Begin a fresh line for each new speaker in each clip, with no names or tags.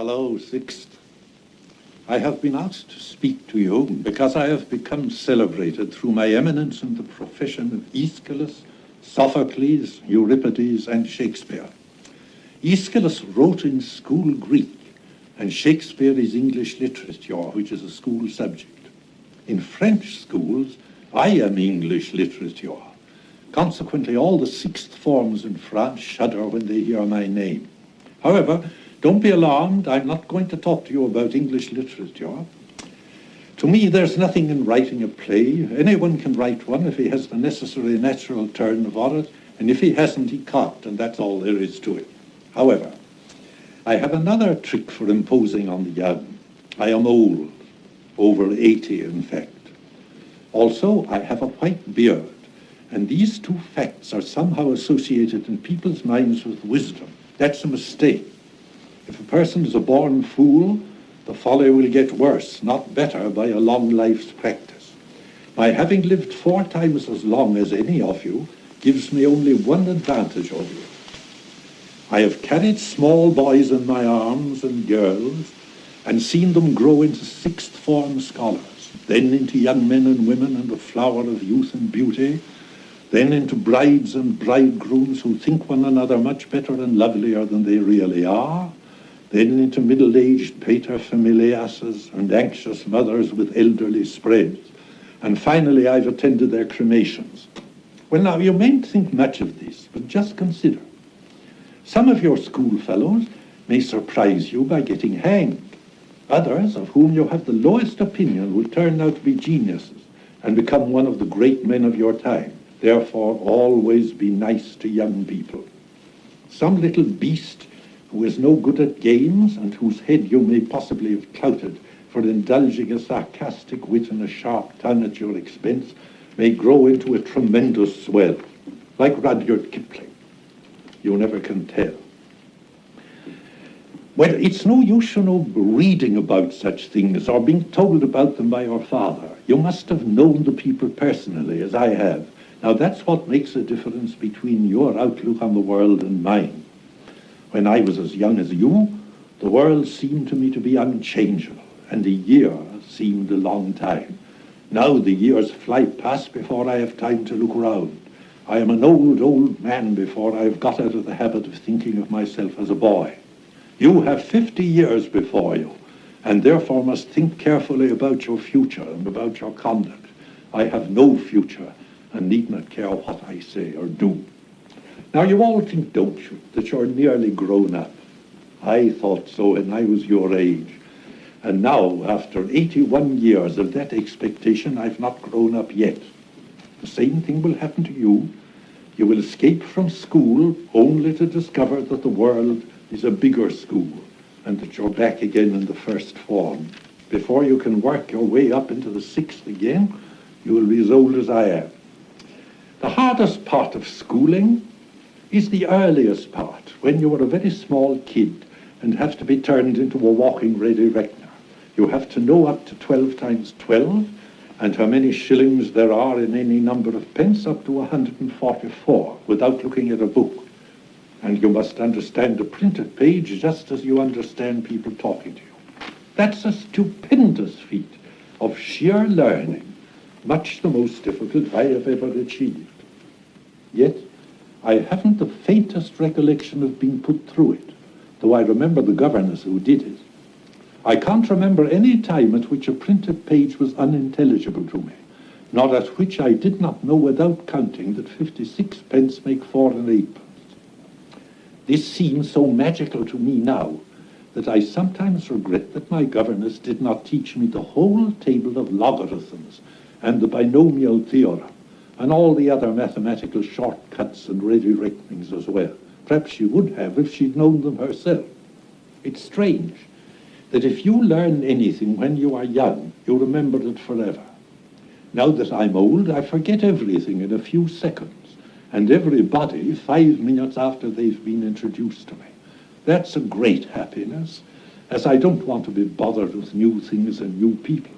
Hello, Sixth. I have been asked to speak to you because I have become celebrated through my eminence in the profession of Aeschylus, Sophocles, Euripides, and Shakespeare. Aeschylus wrote in school Greek, and Shakespeare is English literature, which is a school subject. In French schools, I am English literature. Consequently, all the sixth forms in France shudder when they hear my name. However, don't be alarmed, I'm not going to talk to you about English literature. To me, there's nothing in writing a play. Anyone can write one if he has the necessary natural turn for it, and if he hasn't, he can't, and that's all there is to it. However, I have another trick for imposing on the young. I am old, over 80 in fact. Also, I have a white beard, and these two facts are somehow associated in people's minds with wisdom. That's a mistake. If a person is a born fool, the folly will get worse, not better, by a long life's practice. My having lived 4 times as long as any of you gives me only one advantage over you. I have carried small boys in my arms and girls and seen them grow into sixth form scholars, then into young men and women in the flower of youth and beauty, then into brides and bridegrooms who think one another much better and lovelier than they really are, then into middle-aged paterfamiliases and anxious mothers with elderly spreads, and finally I've attended their cremations. Well, now, you mayn't think much of this, but just consider. Some of your schoolfellows may surprise you by getting hanged. Others, of whom you have the lowest opinion, will turn out to be geniuses and become one of the great men of your time. Therefore, always be nice to young people. Some little beast who is no good at games and whose head you may possibly have clouted for indulging a sarcastic wit and a sharp tongue at your expense may grow into a tremendous swell, like Rudyard Kipling. You never can tell. Well, it's no use, reading about such things or being told about them by your father. You must have known the people personally, as I have. Now, that's what makes a difference between your outlook on the world and mine. When I was as young as you, the world seemed to me to be unchangeable, and a year seemed a long time. Now the years fly past before I have time to look round. I am an old man before I have got out of the habit of thinking of myself as a boy. You have 50 years before you, and therefore must think carefully about your future and about your conduct. I have no future, and need not care what I say or do. Now, you all think, don't you, that you're nearly grown up. I thought so when I was your age. And now, after 81 years of that expectation, I've not grown up yet. The same thing will happen to you. You will escape from school only to discover that the world is a bigger school and that you're back again in the first form. Before you can work your way up into the sixth again, you will be as old as I am. The hardest part of schooling is the earliest part, when you are a very small kid and have to be turned into a walking ready reckoner. You have to know up to 12 times 12, and how many shillings there are in any number of pence, up to 144, without looking at a book. And you must understand a printed page just as you understand people talking to you. That's a stupendous feat of sheer learning, much the most difficult I have ever achieved. Yet, I haven't the faintest recollection of being put through it, though I remember the governess who did it. I can't remember any time at which a printed page was unintelligible to me, nor at which I did not know without counting that 56 pence make 4 and 8 pence. This seems so magical to me now that I sometimes regret that my governess did not teach me the whole table of logarithms and the binomial theorem, and all the other mathematical shortcuts and ready reckonings as well. Perhaps she would have if she'd known them herself. It's strange that if you learn anything when you are young, you remember it forever. Now that I'm old, I forget everything in a few seconds, and everybody 5 minutes after they've been introduced to me. That's a great happiness, as I don't want to be bothered with new things and new people.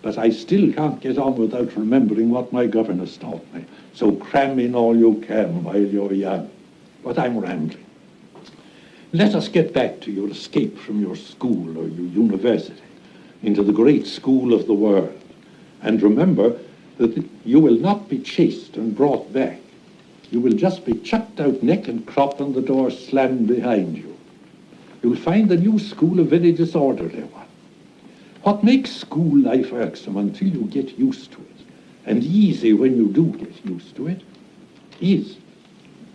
But I still can't get on without remembering what my governess taught me. So cram in all you can while you're young. But I'm rambling. Let us get back to your escape from your school or your university into the great school of the world. And remember that you will not be chased and brought back. You will just be chucked out neck and crop and the door slammed behind you. You'll find the new school a very disorderly one. What makes school life irksome until you get used to it, and easy when you do get used to it, is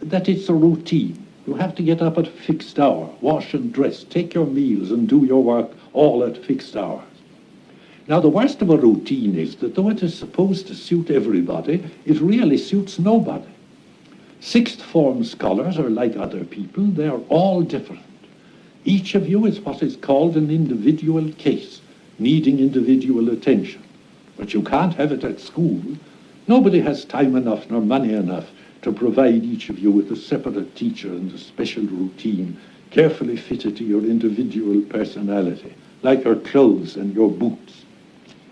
that it's a routine. You have to get up at a fixed hour, wash and dress, take your meals and do your work all at fixed hours. Now the worst of a routine is that though it is supposed to suit everybody, it really suits nobody. Sixth form scholars are like other people, they are all different. Each of you is what is called an individual case, needing individual attention. But you can't have it at school. Nobody has time enough nor money enough to provide each of you with a separate teacher and a special routine, carefully fitted to your individual personality, like your clothes and your boots.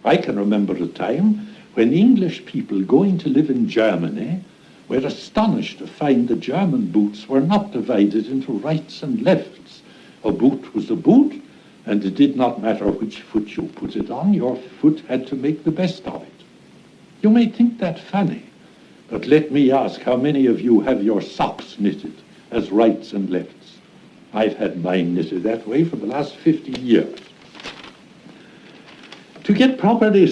I can remember a time when English people going to live in Germany were astonished to find the German boots were not divided into rights and lefts. A boot was a boot, and it did not matter which foot you put it on, your foot had to make the best of it. You may think that funny, but let me ask how many of you have your socks knitted as rights and lefts? I've had mine knitted that way for the last 50 years. To get properly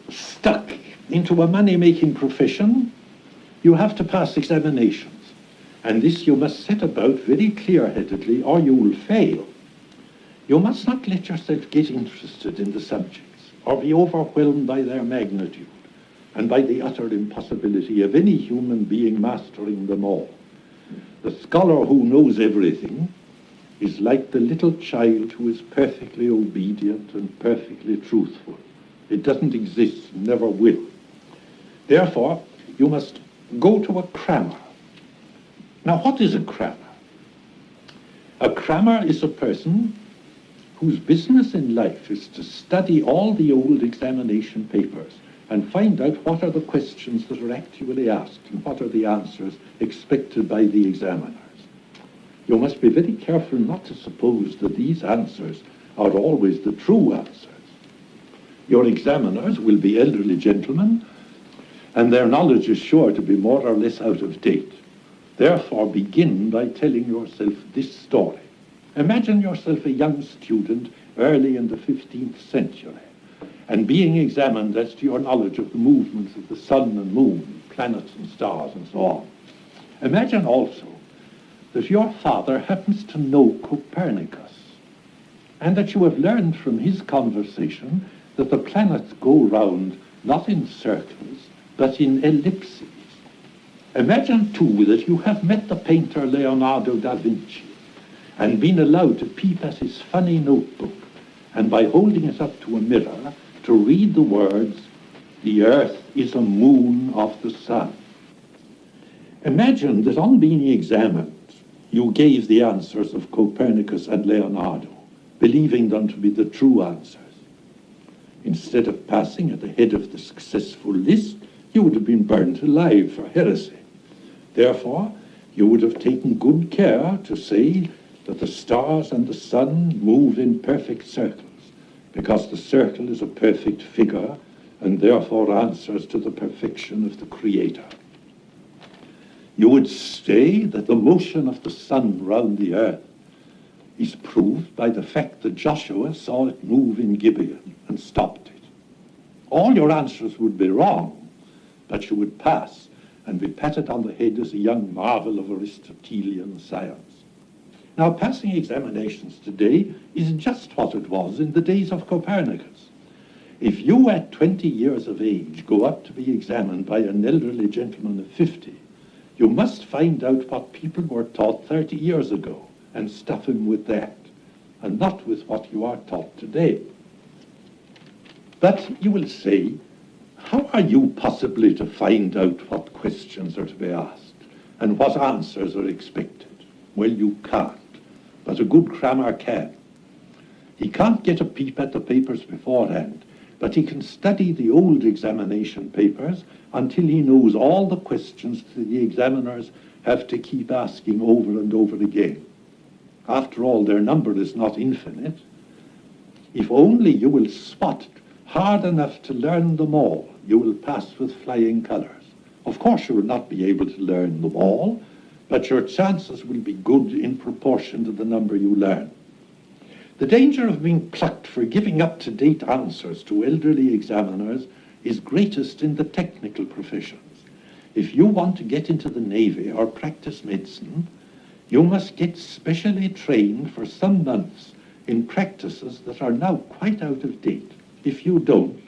stuck into a money-making profession, you have to pass examinations. And this you must set about very clear-headedly or you will fail. You must not let yourself get interested in the subjects or be overwhelmed by their magnitude and by the utter impossibility of any human being mastering them all. The scholar who knows everything is like the little child who is perfectly obedient and perfectly truthful. It doesn't exist, never will. Therefore, you must go to a crammer. Now, what is a crammer? A crammer is a person whose business in life is to study all the old examination papers and find out what are the questions that are actually asked and what are the answers expected by the examiners. You must be very careful not to suppose that these answers are always the true answers. Your examiners will be elderly gentlemen, and their knowledge is sure to be more or less out of date. Therefore, begin by telling yourself this story. Imagine yourself a young student early in the 15th century, and being examined as to your knowledge of the movements of the sun and moon, planets and stars, and so on. Imagine also that your father happens to know Copernicus, and that you have learned from his conversation that the planets go round not in circles, but in ellipses. Imagine, too, that you have met the painter Leonardo da Vinci and been allowed to peep at his funny notebook, and by holding it up to a mirror, to read the words, "The earth is a moon of the sun." Imagine that on being examined, you gave the answers of Copernicus and Leonardo, believing them to be the true answers. Instead of passing at the head of the successful list, you would have been burnt alive for heresy. Therefore, you would have taken good care to say that the stars and the sun move in perfect circles, because the circle is a perfect figure and therefore answers to the perfection of the Creator. You would say that the motion of the sun round the earth is proved by the fact that Joshua saw it move in Gibeon and stopped it. All your answers would be wrong, but you would pass and be patted on the head as a young marvel of Aristotelian science. Now, passing examinations today is just what it was in the days of Copernicus. If you at 20 years of age go up to be examined by an elderly gentleman of 50, you must find out what people were taught 30 years ago and stuff him with that, and not with what you are taught today. But you will say, how are you possibly to find out what questions are to be asked and what answers are expected? Well, you can't, but a good crammer can. He can't get a peep at the papers beforehand, but he can study the old examination papers until he knows all the questions that the examiners have to keep asking over and over again. After all, their number is not infinite. If only you will spot hard enough to learn them all, you will pass with flying colours. Of course, you will not be able to learn them all, but your chances will be good in proportion to the number you learn. The danger of being plucked for giving up-to-date answers to elderly examiners is greatest in the technical professions. If you want to get into the Navy or practice medicine, you must get specially trained for some months in practices that are now quite out of date. If you don't,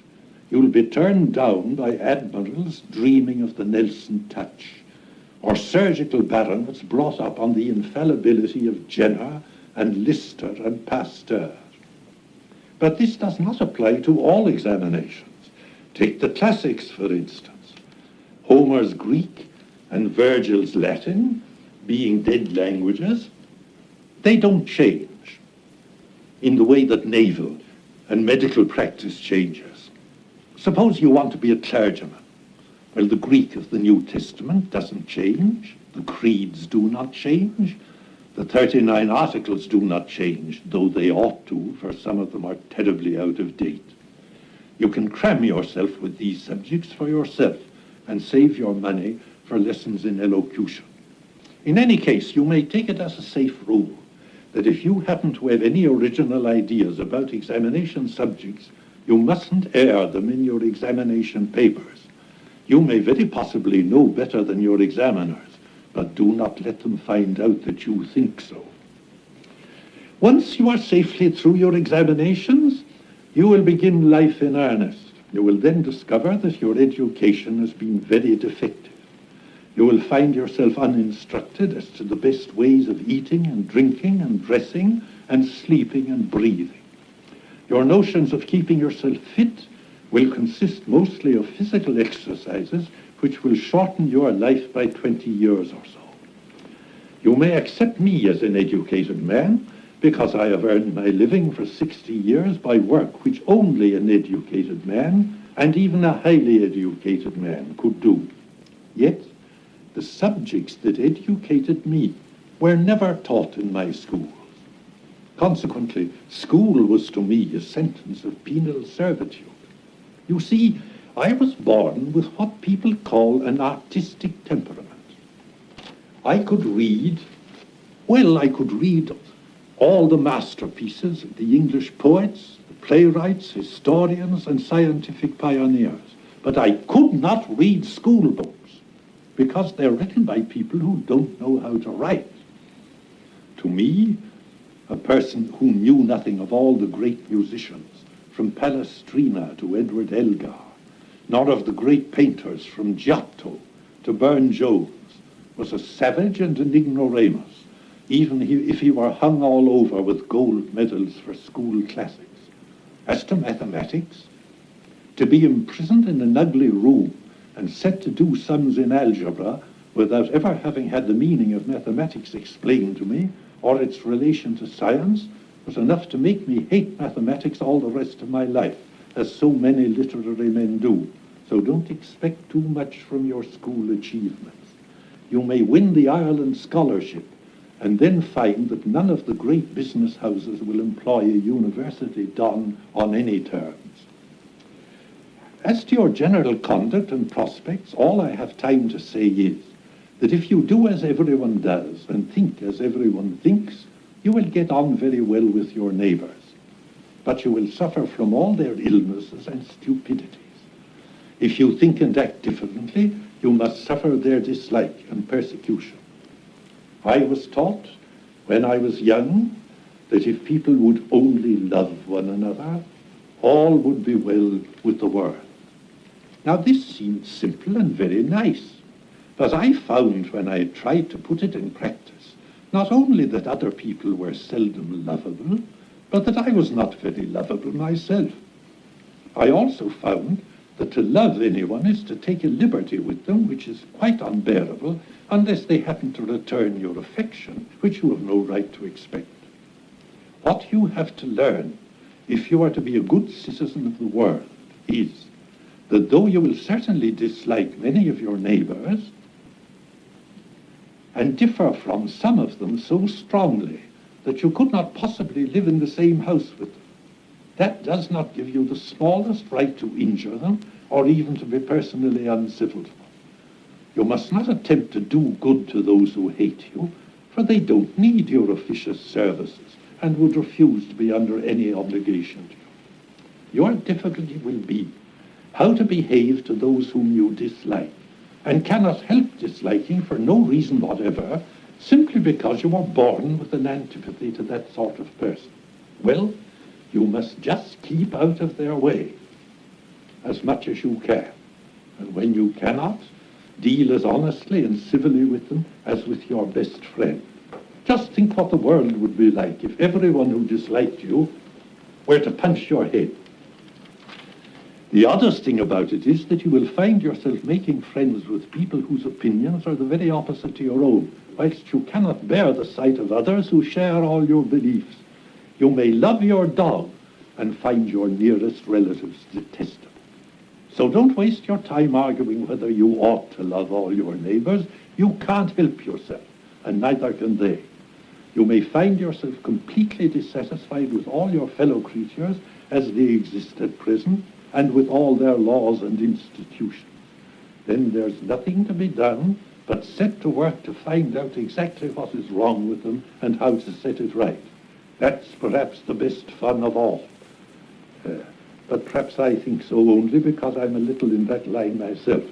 you'll be turned down by admirals dreaming of the Nelson touch, or surgical baronets brought up on the infallibility of Jenner and Lister and Pasteur. But this does not apply to all examinations. Take the classics, for instance. Homer's Greek and Virgil's Latin, being dead languages, they don't change in the way that naval and medical practice changes. Suppose you want to be a clergyman. Well, the Greek of the New Testament doesn't change. The creeds do not change. The 39 articles do not change, though they ought to, for some of them are terribly out of date. You can cram yourself with these subjects for yourself and save your money for lessons in elocution. In any case, you may take it as a safe rule that if you happen to have any original ideas about examination subjects, you mustn't air them in your examination papers. You may very possibly know better than your examiners, but do not let them find out that you think so. Once you are safely through your examinations, you will begin life in earnest. You will then discover that your education has been very defective. You will find yourself uninstructed as to the best ways of eating and drinking and dressing and sleeping and breathing. Your notions of keeping yourself fit will consist mostly of physical exercises which will shorten your life by 20 years or so. You may accept me as an educated man because I have earned my living for 60 years by work which only an educated man and even a highly educated man could do. Yet, the subjects that educated me were never taught in my schools. Consequently, school was to me a sentence of penal servitude. You see, I was born with what people call an artistic temperament. I could read all the masterpieces of the English poets, the playwrights, historians, and scientific pioneers. But I could not read school books because they're written by people who don't know how to write. To me, a person who knew nothing of all the great musicians, from Palestrina to Edward Elgar, nor of the great painters from Giotto to Burne-Jones, was a savage and an ignoramus, even if he were hung all over with gold medals for school classics. As to mathematics, to be imprisoned in an ugly room and set to do sums in algebra without ever having had the meaning of mathematics explained to me or its relation to science was enough to make me hate mathematics all the rest of my life, as so many literary men do. So don't expect too much from your school achievements. You may win the Ireland Scholarship and then find that none of the great business houses will employ a university don on any terms. As to your general conduct and prospects, all I have time to say is that if you do as everyone does and think as everyone thinks, you will get on very well with your neighbours, but you will suffer from all their illnesses and stupidities. If you think and act differently, you must suffer their dislike and persecution. I was taught when I was young that if people would only love one another, all would be well with the world. Now this seemed simple and very nice, but I found when I tried to put it in practice, not only that other people were seldom lovable, but that I was not very lovable myself. I also found that to love anyone is to take a liberty with them which is quite unbearable unless they happen to return your affection, which you have no right to expect. What you have to learn, if you are to be a good citizen of the world, is that though you will certainly dislike many of your neighbours and differ from some of them so strongly that you could not possibly live in the same house with them. That does not give you the smallest right to injure them or even to be personally uncivil to them. You must not attempt to do good to those who hate you, for they don't need your officious services and would refuse to be under any obligation to you. Your difficulty will be how to behave to those whom you dislike, and cannot help disliking for no reason whatever, simply because you are born with an antipathy to that sort of person. Well, you must just keep out of their way as much as you can. And when you cannot, deal as honestly and civilly with them as with your best friend. Just think what the world would be like if everyone who disliked you were to punch your head. The oddest thing about it is that you will find yourself making friends with people whose opinions are the very opposite to your own, whilst you cannot bear the sight of others who share all your beliefs. You may love your dog and find your nearest relatives detestable. So don't waste your time arguing whether you ought to love all your neighbors. You can't help yourself, and neither can they. You may find yourself completely dissatisfied with all your fellow creatures as they exist at present, and with all their laws and institutions. Then there's nothing to be done but set to work to find out exactly what is wrong with them and how to set it right. That's perhaps the best fun of all. But perhaps I think so only because I'm a little in that line myself.